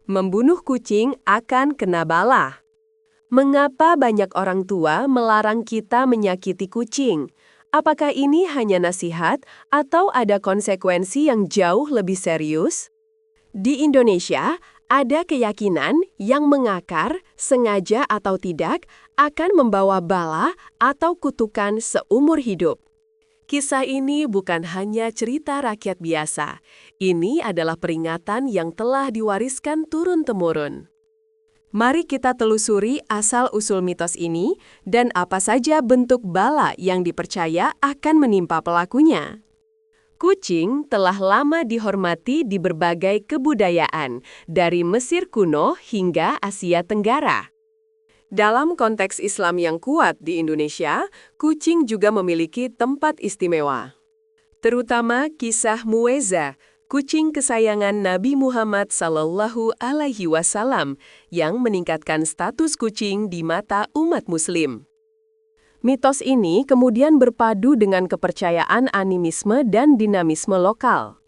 Membunuh kucing akan kena bala. Mengapa banyak orang tua melarang kita menyakiti kucing? Apakah ini hanya nasihat atau ada konsekuensi yang jauh lebih serius? Di Indonesia, ada keyakinan yang mengakar, sengaja atau tidak, akan membawa bala atau kutukan seumur hidup. Kisah ini bukan hanya cerita rakyat biasa. Ini adalah peringatan yang telah diwariskan turun-temurun. Mari kita telusuri asal-usul mitos ini dan apa saja bentuk bala yang dipercaya akan menimpa pelakunya. Kucing telah lama dihormati di berbagai kebudayaan, dari Mesir kuno hingga Asia Tenggara. Dalam konteks Islam yang kuat di Indonesia, kucing juga memiliki tempat istimewa. Terutama kisah Muezza, kucing kesayangan Nabi Muhammad SAW yang meningkatkan status kucing di mata umat Muslim. Mitos ini kemudian berpadu dengan kepercayaan animisme dan dinamisme lokal.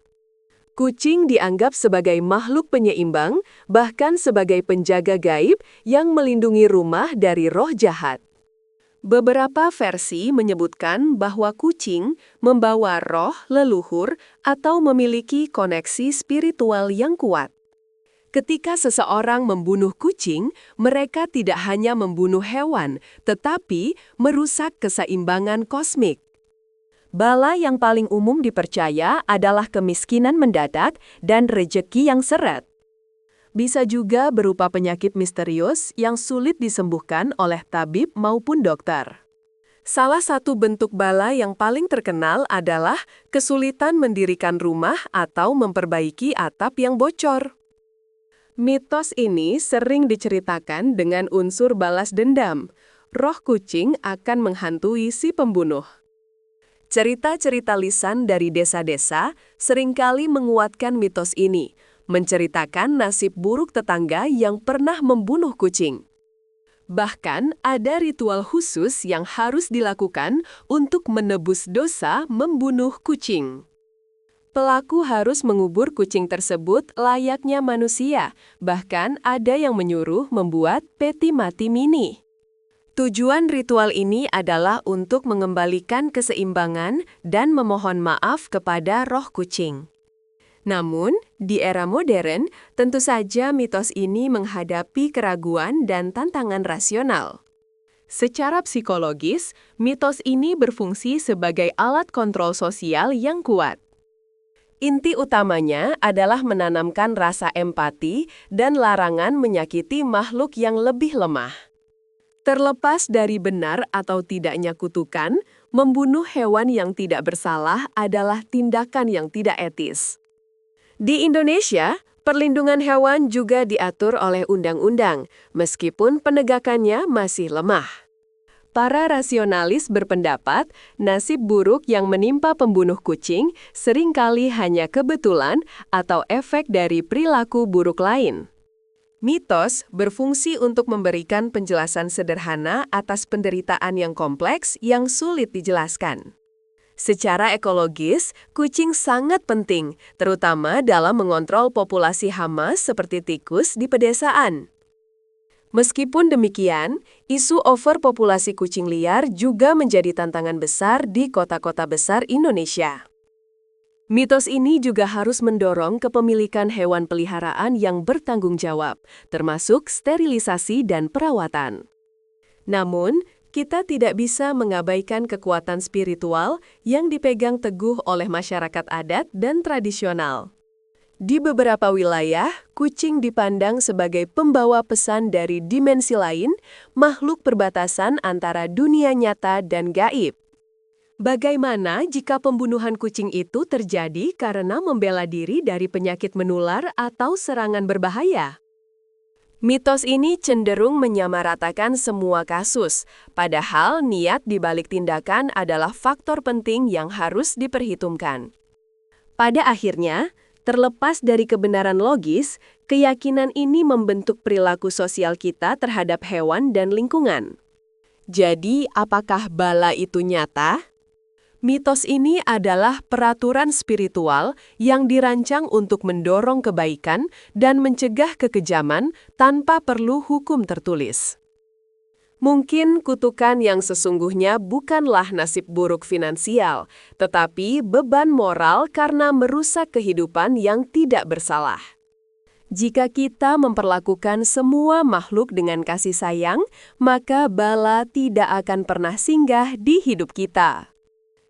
Kucing dianggap sebagai makhluk penyeimbang, bahkan sebagai penjaga gaib yang melindungi rumah dari roh jahat. Beberapa versi menyebutkan bahwa kucing membawa roh leluhur atau memiliki koneksi spiritual yang kuat. Ketika seseorang membunuh kucing, mereka tidak hanya membunuh hewan, tetapi merusak keseimbangan kosmik. Bala yang paling umum dipercaya adalah kemiskinan mendadak dan rejeki yang seret. Bisa juga berupa penyakit misterius yang sulit disembuhkan oleh tabib maupun dokter. Salah satu bentuk bala yang paling terkenal adalah kesulitan mendirikan rumah atau memperbaiki atap yang bocor. Mitos ini sering diceritakan dengan unsur balas dendam. Roh kucing akan menghantui si pembunuh. Cerita-cerita lisan dari desa-desa seringkali menguatkan mitos ini, menceritakan nasib buruk tetangga yang pernah membunuh kucing. Bahkan ada ritual khusus yang harus dilakukan untuk menebus dosa membunuh kucing. Pelaku harus mengubur kucing tersebut layaknya manusia, bahkan ada yang menyuruh membuat peti mati mini. Tujuan ritual ini adalah untuk mengembalikan keseimbangan dan memohon maaf kepada roh kucing. Namun, di era modern, tentu saja mitos ini menghadapi keraguan dan tantangan rasional. Secara psikologis, mitos ini berfungsi sebagai alat kontrol sosial yang kuat. Inti utamanya adalah menanamkan rasa empati dan larangan menyakiti makhluk yang lebih lemah. Terlepas dari benar atau tidaknya kutukan, membunuh hewan yang tidak bersalah adalah tindakan yang tidak etis. Di Indonesia, perlindungan hewan juga diatur oleh undang-undang, meskipun penegakannya masih lemah. Para rasionalis berpendapat, nasib buruk yang menimpa pembunuh kucing seringkali hanya kebetulan atau efek dari perilaku buruk lain. Mitos berfungsi untuk memberikan penjelasan sederhana atas penderitaan yang kompleks yang sulit dijelaskan. Secara ekologis, kucing sangat penting, terutama dalam mengontrol populasi hama seperti tikus di pedesaan. Meskipun demikian, isu overpopulasi kucing liar juga menjadi tantangan besar di kota-kota besar Indonesia. Mitos ini juga harus mendorong kepemilikan hewan peliharaan yang bertanggung jawab, termasuk sterilisasi dan perawatan. Namun, kita tidak bisa mengabaikan kekuatan spiritual yang dipegang teguh oleh masyarakat adat dan tradisional. Di beberapa wilayah, kucing dipandang sebagai pembawa pesan dari dimensi lain, makhluk perbatasan antara dunia nyata dan gaib. Bagaimana jika pembunuhan kucing itu terjadi karena membela diri dari penyakit menular atau serangan berbahaya? Mitos ini cenderung menyamaratakan semua kasus, padahal niat di balik tindakan adalah faktor penting yang harus diperhitungkan. Pada akhirnya, terlepas dari kebenaran logis, keyakinan ini membentuk perilaku sosial kita terhadap hewan dan lingkungan. Jadi, apakah bala itu nyata? Mitos ini adalah peraturan spiritual yang dirancang untuk mendorong kebaikan dan mencegah kekejaman tanpa perlu hukum tertulis. Mungkin kutukan yang sesungguhnya bukanlah nasib buruk finansial, tetapi beban moral karena merusak kehidupan yang tidak bersalah. Jika kita memperlakukan semua makhluk dengan kasih sayang, maka bala tidak akan pernah singgah di hidup kita.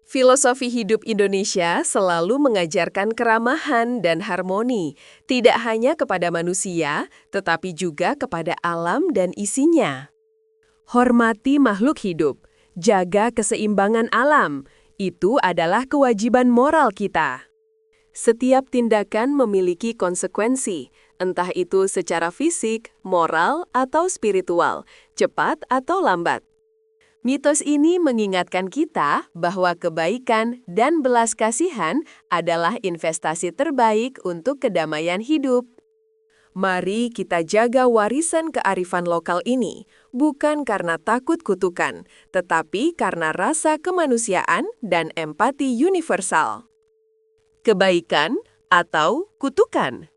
Filosofi hidup Indonesia selalu mengajarkan keramahan dan harmoni, tidak hanya kepada manusia, tetapi juga kepada alam dan isinya. Hormati makhluk hidup, jaga keseimbangan alam, itu adalah kewajiban moral kita. Setiap tindakan memiliki konsekuensi, entah itu secara fisik, moral, atau spiritual, cepat atau lambat. Mitos ini mengingatkan kita bahwa kebaikan dan belas kasihan adalah investasi terbaik untuk kedamaian hidup. Mari kita jaga warisan kearifan lokal ini, bukan karena takut kutukan, tetapi karena rasa kemanusiaan dan empati universal. Kebaikan atau kutukan?